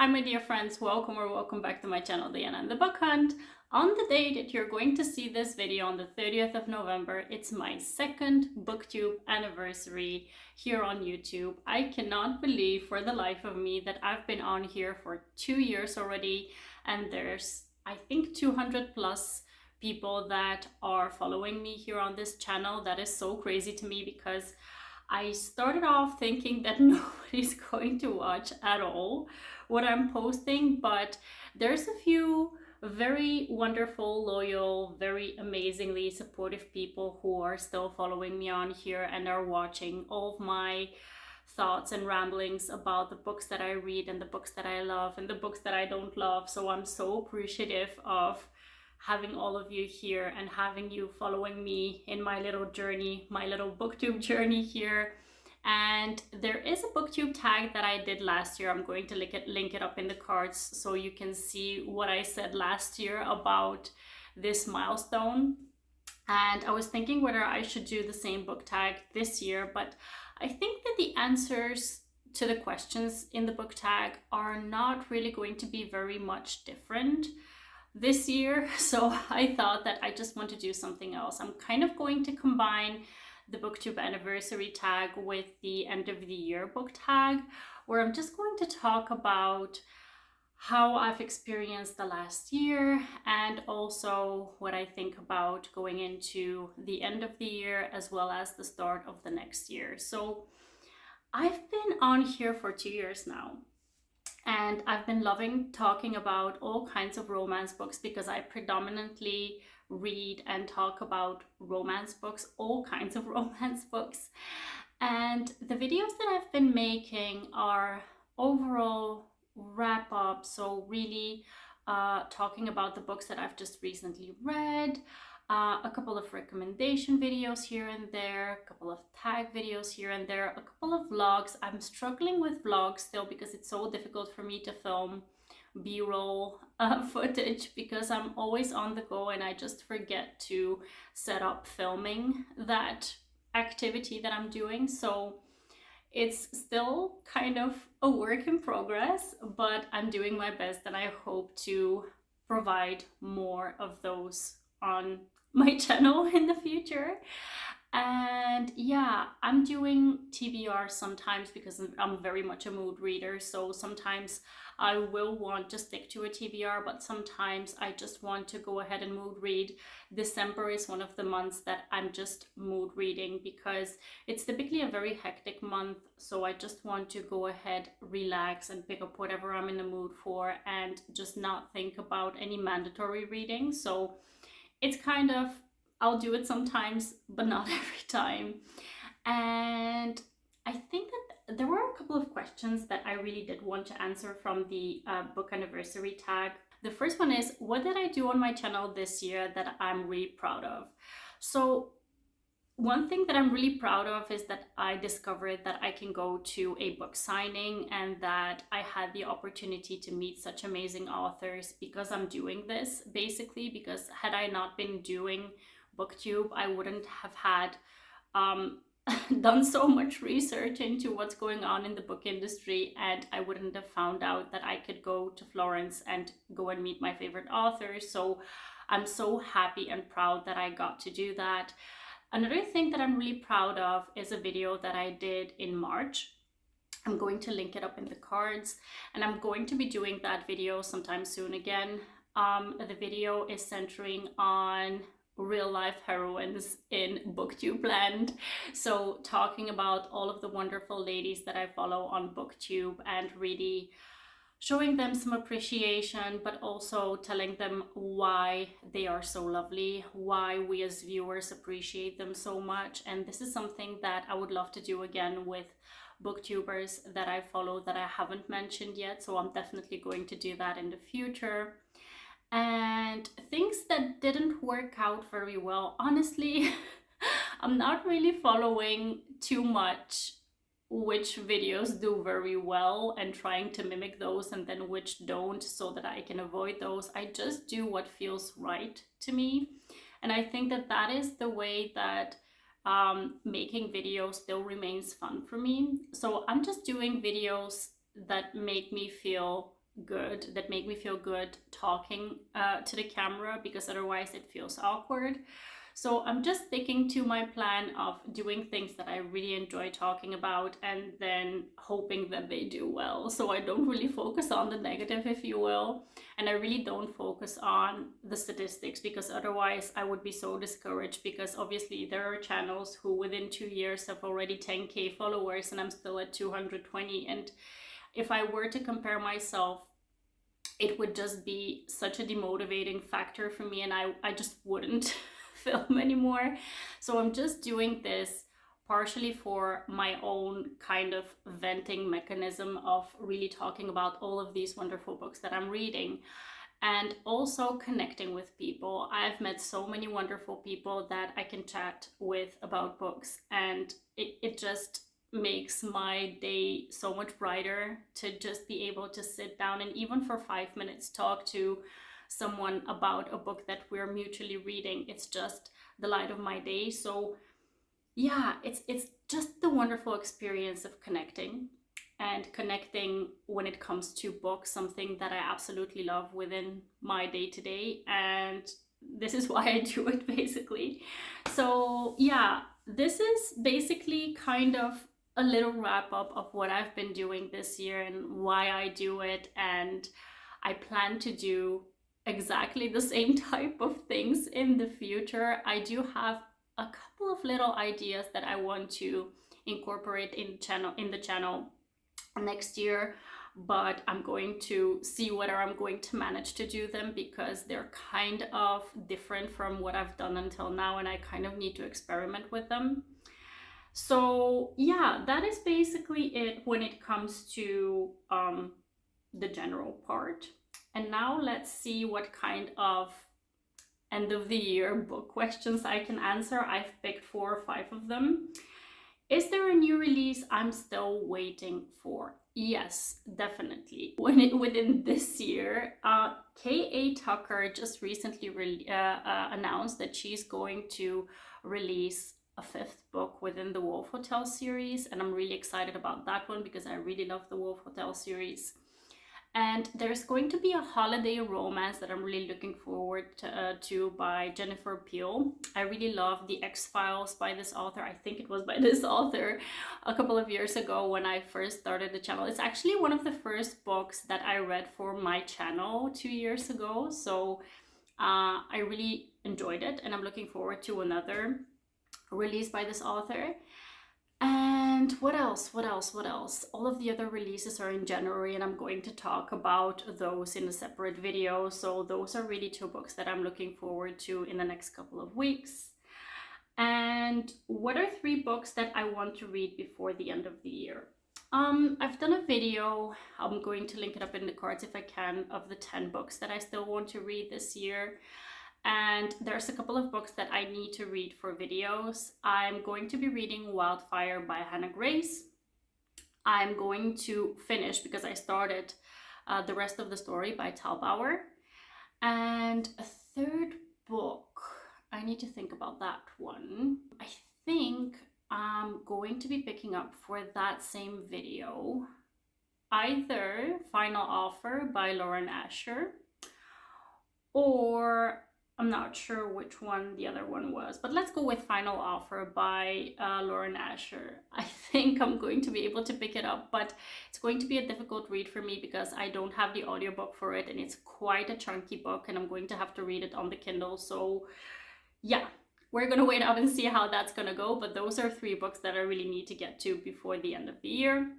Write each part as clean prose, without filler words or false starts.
Hi my dear friends, welcome back to my channel, Diana and the Book Hunt. On the day that you're going to see this video, on the 30th of November, it's my second Booktube anniversary here on YouTube. I cannot believe for the life of me that I've been on here for 2 years already, and there's I think 200 plus people that are following me here on this channel. That is so crazy to me because I started off thinking that nobody's going to watch at all what I'm posting, but there's a few very wonderful, loyal, very amazingly supportive people who are still following me on here and are watching all of my thoughts and ramblings about the books that I read and the books that I love and the books that I don't love. So I'm so appreciative of having all of you here and having you following me in my little journey, my little booktube journey here. And there is a booktube tag that I did last year. I'm going to link it up in the cards so you can see what I said last year about this milestone. And I was thinking whether I should do the same book tag this year, but I think that the answers to the questions in the book tag are not really going to be very much different this year. So I thought that I just want to do something else. I'm kind of going to combine the Booktube anniversary tag with the end of the year book tag, where I'm just going to talk about how I've experienced the last year and also what I think about going into the end of the year as well as the start of the next year. So I've been on here for 2 years now, and I've been loving talking about all kinds of romance books because I predominantly read and talk about romance books, all kinds of romance books. And the videos that I've been making are overall wrap up, so really talking about the books that I've just recently read, a couple of recommendation videos here and there, a couple of tag videos here and there, a couple of vlogs. I'm struggling with vlogs still because it's so difficult for me to film B-roll footage because I'm always on the go and I just forget to set up filming that activity that I'm doing. So it's still kind of a work in progress, but I'm doing my best and I hope to provide more of those on my channel in the future. And yeah, I'm doing TBR sometimes because I'm very much a mood reader. So sometimes I will want to stick to a TBR, but sometimes I just want to go ahead and mood read. December is one of the months that I'm just mood reading because it's typically a very hectic month. So I just want to go ahead, relax, and pick up whatever I'm in the mood for and just not think about any mandatory reading. So it's kind of, I'll do it sometimes, but not every time. And I think that there were a couple of questions that I really did want to answer from the book anniversary tag. The first one is, what did I do on my channel this year that I'm really proud of? So one thing that I'm really proud of is that I discovered that I can go to a book signing and that I had the opportunity to meet such amazing authors because I'm doing this, basically, because had I not been doing Booktube, I wouldn't have had done so much research into what's going on in the book industry, and I wouldn't have found out that I could go to Florence and go and meet my favorite authors. So I'm so happy and proud that I got to do that. Another thing that I'm really proud of is a video that I did in March. I'm going to link it up in the cards, and I'm going to be doing that video sometime soon again. The video is centering on real life heroines in Booktube land. So talking about all of the wonderful ladies that I follow on Booktube and really showing them some appreciation, but also telling them why they are so lovely, why we as viewers appreciate them so much. And this is something that I would love to do again with booktubers that I follow that I haven't mentioned yet. So I'm definitely going to do that in the future. And things that didn't work out very well, honestly, I'm not really following too much which videos do very well and trying to mimic those and then which don't so that I can avoid those. I just do what feels right to me. And I think that that is the way that making videos still remains fun for me. So I'm just doing videos that make me feel good, that make me feel good talking to the camera, because otherwise it feels awkward. So I'm just sticking to my plan of doing things that I really enjoy talking about, and then hoping that they do well. So I don't really focus on the negative, if you will. And I really don't focus on the statistics, because otherwise I would be so discouraged, because obviously there are channels who within 2 years have already 10K followers and I'm still at 220. And if I were to compare myself, it would just be such a demotivating factor for me, and I just wouldn't film anymore. So I'm just doing this partially for my own kind of venting mechanism of really talking about all of these wonderful books that I'm reading, and also connecting with people. I've met so many wonderful people that I can chat with about books, and it just makes my day so much brighter to just be able to sit down and even for 5 minutes talk to someone about a book that we're mutually reading. It's just the light of my day. So yeah, it's just the wonderful experience of connecting, and connecting when it comes to books, something that I absolutely love within my day-to-day, and this is why I do it, basically. So yeah, this is basically kind of a little wrap up of what I've been doing this year and why I do it, and I plan to do exactly the same type of things in the future. I do have a couple of little ideas that I want to incorporate in the channel next year, but I'm going to see whether I'm going to manage to do them, because they're kind of different from what I've done until now, and I kind of need to experiment with them. So yeah, that is basically it when it comes to the general part. And now let's see what kind of end of the year book questions I can answer. I've picked 4 or 5 of them. Is there a new release I'm still waiting for? Yes, definitely. Within this year, K.A. Tucker just recently announced that she's going to release a 5th book within the Wolf Hotel series, and I'm really excited about that one because I really love the Wolf Hotel series. And there's going to be a holiday romance that I'm really looking forward to by Jennifer Peel. I really love The X-Files by this author. I think it was by this author a couple of years ago when I first started the channel. It's actually one of the first books that I read for my channel 2 years ago. So I really enjoyed it, and I'm looking forward to another release by this author. And what else? All of the other releases are in January, and I'm going to talk about those in a separate video. So those are really 2 books that I'm looking forward to in the next couple of weeks. And what are 3 books that I want to read before the end of the year? I've done a video, I'm going to link it up in the cards if I can, of the 10 books that I still want to read this year. And there's a couple of books that I need to read for videos. I'm going to be reading Wildfire by Hannah Grace. I'm going to finish, because I started The Rest of the Story by Tal Bauer. And a 3rd book, I need to think about that one. I think I'm going to be picking up for that same video either Final Offer by Lauren Asher, or I'm not sure which one the other one was, but let's go with Final Offer by Lauren Asher. I think I'm going to be able to pick it up, but it's going to be a difficult read for me because I don't have the audiobook for it, and it's quite a chunky book, and I'm going to have to read it on the Kindle. So yeah, we're going to wait out and see how that's going to go, but those are 3 books that I really need to get to before the end of the year.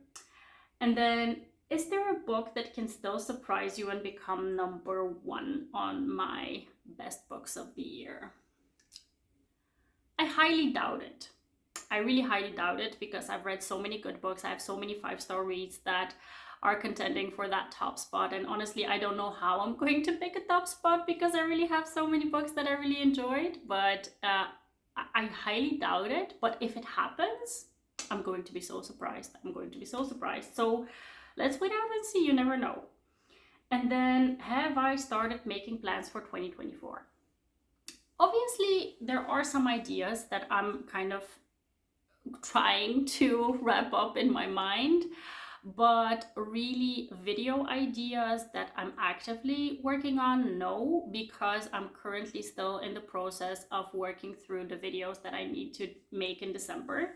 And then, is there a book that can still surprise you and become #1 on my best books of the year? I highly doubt it. I really highly doubt it, because I've read so many good books. I have so many 5-star reads that are contending for that top spot. And honestly, I don't know how I'm going to pick a top spot, because I really have so many books that I really enjoyed. But I highly doubt it. But if it happens, I'm going to be so surprised. So let's wait out and see. You never know. And then, have I started making plans for 2024? Obviously, there are some ideas that I'm kind of trying to wrap up in my mind, But really video ideas that I'm actively working on, no, because I'm currently still in the process of working through the videos that I need to make in December.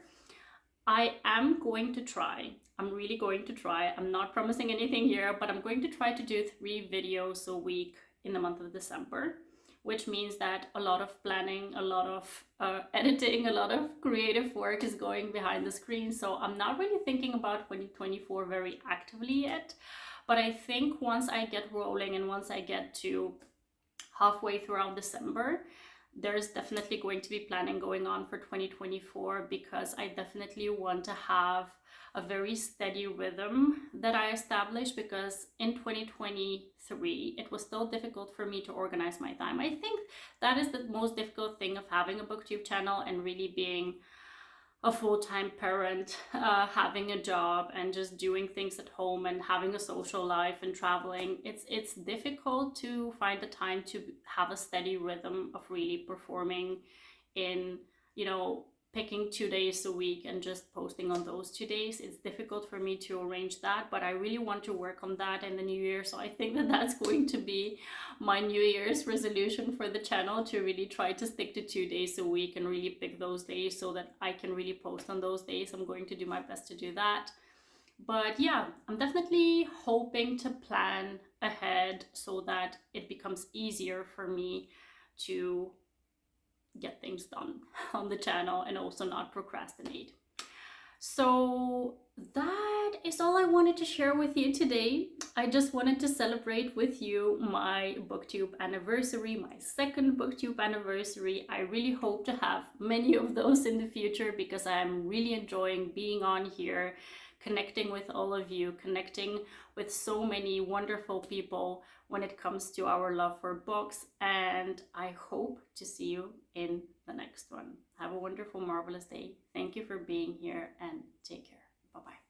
I am going to try. I'm really going to try. I'm not promising anything here, but I'm going to try to do 3 videos a week in the month of December, which means that a lot of planning, a lot of editing, a lot of creative work is going behind the screen. So I'm not really thinking about 2024 very actively yet. But I think once I get rolling and once I get to halfway throughout December, there's definitely going to be planning going on for 2024, because I definitely want to have a very steady rhythm that I established, because in 2023 it was still difficult for me to organize my time. I think that is the most difficult thing of having a booktube channel and really being a full-time parent, having a job and just doing things at home and having a social life and traveling. It's difficult to find the time to have a steady rhythm of really performing in, you know, picking 2 days a week and just posting on those 2 days. It's difficult for me to arrange that, but I really want to work on that in the new year. So I think that that's going to be my New Year's resolution for the channel, to really try to stick to 2 days a week and really pick those days so that I can really post on those days. I'm going to do my best to do that. But yeah, I'm definitely hoping to plan ahead so that it becomes easier for me to get things done on the channel and also not procrastinate. So that is all I wanted to share with you today. I just wanted to celebrate with you my Booktube anniversary, my second Booktube anniversary. I really hope to have many of those in the future, because I'm really enjoying being on here, connecting with all of you, connecting with so many wonderful people when it comes to our love for books. And I hope to see you in the next one. Have a wonderful, marvelous day. Thank you for being here and take care. Bye-bye.